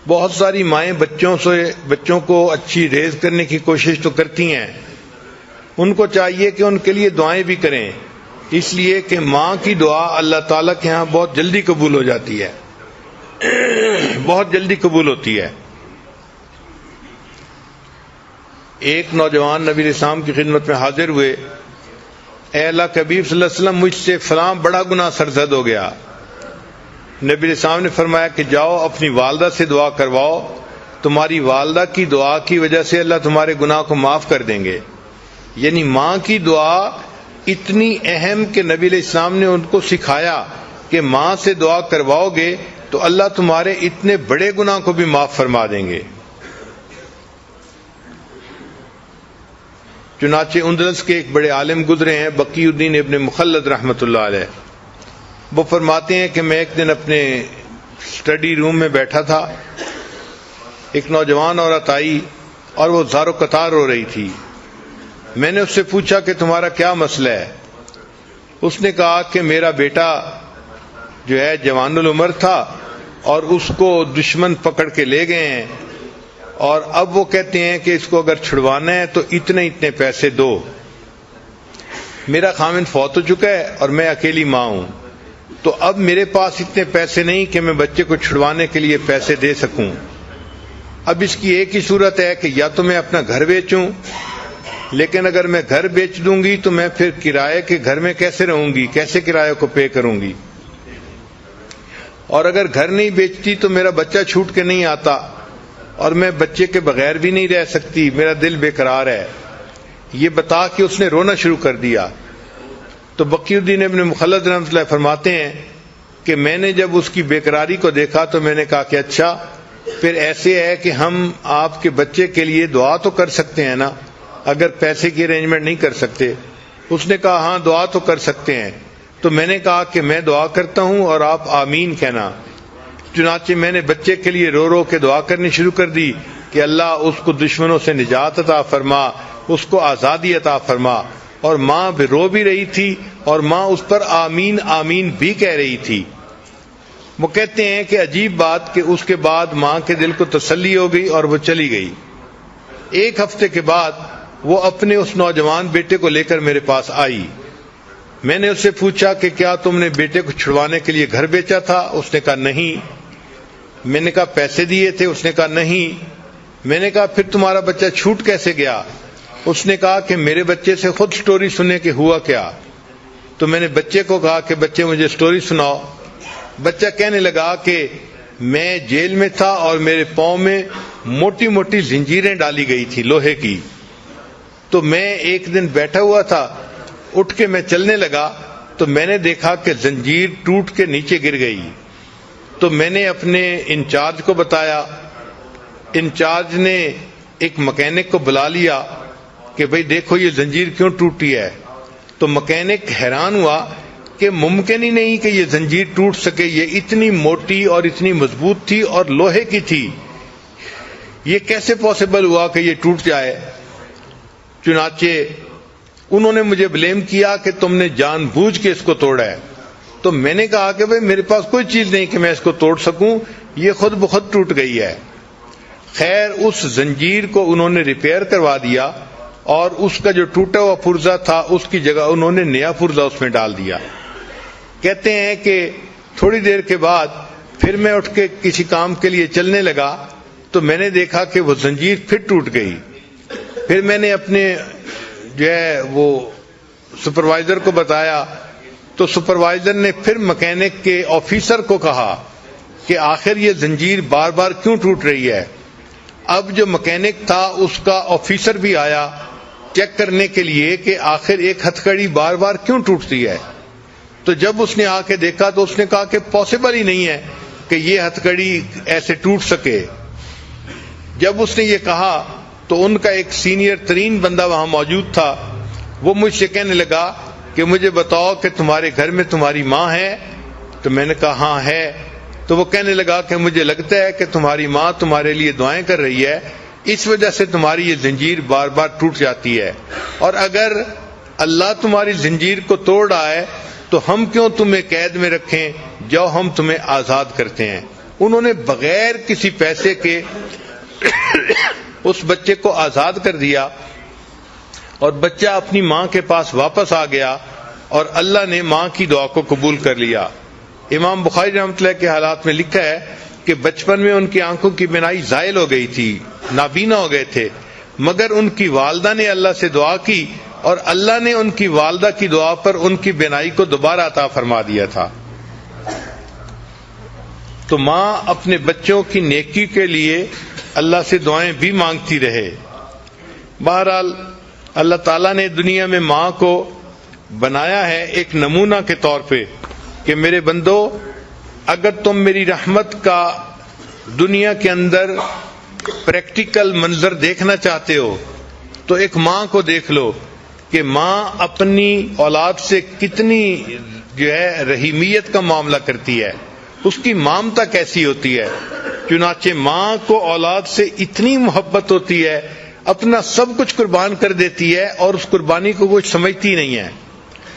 بہت ساری مائیں بچوں کو اچھی ریز کرنے کی کوشش تو کرتی ہیں، ان کو چاہیے کہ ان کے لیے دعائیں بھی کریں، اس لیے کہ ماں کی دعا اللہ تعالیٰ کے ہاں بہت جلدی قبول ہو جاتی ہے، بہت جلدی قبول ہوتی ہے۔ ایک نوجوان نبی علیہ السلام کی خدمت میں حاضر ہوئے، اے اللہ کے حبیب صلی اللہ علیہ وسلم، مجھ سے فلاں بڑا گناہ سرزد ہو گیا۔ نبی علیہ السلام نے فرمایا کہ جاؤ اپنی والدہ سے دعا کرواؤ، تمہاری والدہ کی دعا کی وجہ سے اللہ تمہارے گناہ کو معاف کر دیں گے۔ یعنی ماں کی دعا اتنی اہم کہ نبی علیہ السلام نے ان کو سکھایا کہ ماں سے دعا کرواؤ گے تو اللہ تمہارے اتنے بڑے گناہ کو بھی معاف فرما دیں گے۔ چنانچہ اندلس کے ایک بڑے عالم گزرے ہیں، بقی الدین ابن مخلد رحمۃ اللہ علیہ، وہ فرماتے ہیں کہ میں ایک دن اپنے اسٹڈی روم میں بیٹھا تھا، ایک نوجوان عورت آئی اور وہ زار و قطار رو رہی تھی۔ میں نے اس سے پوچھا کہ تمہارا کیا مسئلہ ہے؟ اس نے کہا کہ میرا بیٹا جو ہے جوان العمر تھا اور اس کو دشمن پکڑ کے لے گئے ہیں، اور اب وہ کہتے ہیں کہ اس کو اگر چھڑوانا ہے تو اتنے پیسے دو۔ میرا خاوند فوت ہو چکا ہے اور میں اکیلی ماں ہوں، تو اب میرے پاس اتنے پیسے نہیں کہ میں بچے کو چھڑوانے کے لیے پیسے دے سکوں۔ اب اس کی ایک ہی صورت ہے کہ یا تو میں اپنا گھر بیچوں، لیکن اگر میں گھر بیچ دوں گی تو میں پھر کرائے کے گھر میں کیسے رہوں گی، کیسے کرایہ کو پے کروں گی، اور اگر گھر نہیں بیچتی تو میرا بچہ چھوٹ کے نہیں آتا اور میں بچے کے بغیر بھی نہیں رہ سکتی، میرا دل بے قرار ہے۔ یہ بتا کے اس نے رونا شروع کر دیا۔ تو بقی الدین ابن مخلد رحمۃ اللہ فرماتے ہیں کہ میں نے جب اس کی بے قراری کو دیکھا تو میں نے کہا کہ اچھا پھر ایسے ہے کہ ہم آپ کے بچے کے لیے دعا تو کر سکتے ہیں نا، اگر پیسے کی ارینجمنٹ نہیں کر سکتے۔ اس نے کہا ہاں دعا تو کر سکتے ہیں۔ تو میں نے کہا کہ میں دعا کرتا ہوں اور آپ آمین کہنا۔ چنانچہ میں نے بچے کے لیے رو رو کے دعا کرنی شروع کر دی کہ اللہ اس کو دشمنوں سے نجات عطا فرما، اس کو آزادی عطا فرما، اور ماں بھی رو بھی رہی تھی اور ماں اس پر آمین آمین بھی کہہ رہی تھی۔ وہ کہتے ہیں کہ عجیب بات کہ اس کے بعد ماں کے دل کو تسلی ہو گئی اور وہ چلی گئی۔ ایک ہفتے کے بعد وہ اپنے اس نوجوان بیٹے کو لے کر میرے پاس آئی۔ میں نے اس سے پوچھا کہ کیا تم نے بیٹے کو چھڑوانے کے لیے گھر بیچا تھا؟ اس نے کہا نہیں۔ میں نے کہا پیسے دیے تھے؟ اس نے کہا نہیں۔ میں نے کہا پھر تمہارا بچہ چھوٹ کیسے گیا؟ اس نے کہا کہ میرے بچے سے خود سٹوری سننے کے ہوا کیا۔ تو میں نے بچے کو کہا کہ بچے مجھے سٹوری سناؤ۔ بچہ کہنے لگا کہ میں جیل میں تھا اور میرے پاؤں میں موٹی موٹی زنجیریں ڈالی گئی تھی لوہے کی، تو میں ایک دن بیٹھا ہوا تھا، اٹھ کے میں چلنے لگا تو میں نے دیکھا کہ زنجیر ٹوٹ کے نیچے گر گئی۔ تو میں نے اپنے انچارج کو بتایا، انچارج نے ایک مکینک کو بلا لیا کہ بھئی دیکھو یہ زنجیر کیوں ٹوٹی ہے۔ تو مکینک حیران ہوا کہ ممکن ہی نہیں کہ یہ زنجیر ٹوٹ سکے، یہ اتنی موٹی اور اتنی مضبوط تھی اور لوہے کی تھی، یہ کیسے پاسبل ہوا کہ یہ ٹوٹ جائے۔ چنانچہ انہوں نے مجھے بلیم کیا کہ تم نے جان بوجھ کے اس کو توڑا ہے۔ تو میں نے کہا کہ بھئی میرے پاس کوئی چیز نہیں کہ میں اس کو توڑ سکوں، یہ خود بخود ٹوٹ گئی ہے۔ خیر اس زنجیر کو انہوں نے ریپیئر کروا دیا اور اس کا جو ٹوٹا ہوا پرزا تھا اس کی جگہ انہوں نے نیا پرزا اس میں ڈال دیا۔ کہتے ہیں کہ تھوڑی دیر کے بعد پھر میں اٹھ کے کسی کام کے لیے چلنے لگا تو میں نے دیکھا کہ وہ زنجیر پھر ٹوٹ گئی۔ پھر میں نے اپنے جو ہے وہ سپروائزر کو بتایا تو سپروائزر نے پھر مکینک کے آفیسر کو کہا کہ آخر یہ زنجیر بار بار کیوں ٹوٹ رہی ہے۔ اب جو مکینک تھا اس کا آفیسر بھی آیا چیک کرنے کے لیے کہ آخر ایک ہتھکڑی بار بار کیوں ٹوٹتی ہے۔ تو جب اس نے آ کے دیکھا تو اس نے کہا کہ پاسبل ہی نہیں ہے کہ یہ ہتھکڑی ایسے ٹوٹ سکے۔ جب اس نے یہ کہا تو ان کا ایک سینئر ترین بندہ وہاں موجود تھا، وہ مجھ سے کہنے لگا کہ مجھے بتاؤ کہ تمہارے گھر میں تمہاری ماں ہے؟ تو میں نے کہا ہاں ہے۔ تو وہ کہنے لگا کہ مجھے لگتا ہے کہ تمہاری ماں تمہارے لیے دعائیں کر رہی ہے، اس وجہ سے تمہاری یہ زنجیر بار بار ٹوٹ جاتی ہے، اور اگر اللہ تمہاری زنجیر کو توڑ رہا ہے تو ہم کیوں تمہیں قید میں رکھیں، جاؤ ہم تمہیں آزاد کرتے ہیں۔ انہوں نے بغیر کسی پیسے کے اس بچے کو آزاد کر دیا اور بچہ اپنی ماں کے پاس واپس آ گیا اور اللہ نے ماں کی دعا کو قبول کر لیا۔ امام بخاری رحمۃ اللہ کے حالات میں لکھا ہے کہ بچپن میں ان کی آنکھوں کی بینائی زائل ہو گئی تھی، نابینا ہو گئے تھے، مگر ان کی والدہ نے اللہ سے دعا کی اور اللہ نے ان کی والدہ کی دعا پر ان کی بینائی کو دوبارہ عطا فرما دیا تھا۔ تو ماں اپنے بچوں کی نیکی کے لیے اللہ سے دعائیں بھی مانگتی رہے۔ بہرحال اللہ تعالیٰ نے دنیا میں ماں کو بنایا ہے ایک نمونہ کے طور پہ کہ میرے بندو، اگر تم میری رحمت کا دنیا کے اندر پریکٹیکل منظر دیکھنا چاہتے ہو تو ایک ماں کو دیکھ لو کہ ماں اپنی اولاد سے کتنی رحیمیت کا معاملہ کرتی ہے، اس کی مامتا کیسی ہوتی ہے۔ چنانچہ ماں کو اولاد سے اتنی محبت ہوتی ہے، اپنا سب کچھ قربان کر دیتی ہے اور اس قربانی کو کچھ سمجھتی نہیں ہے۔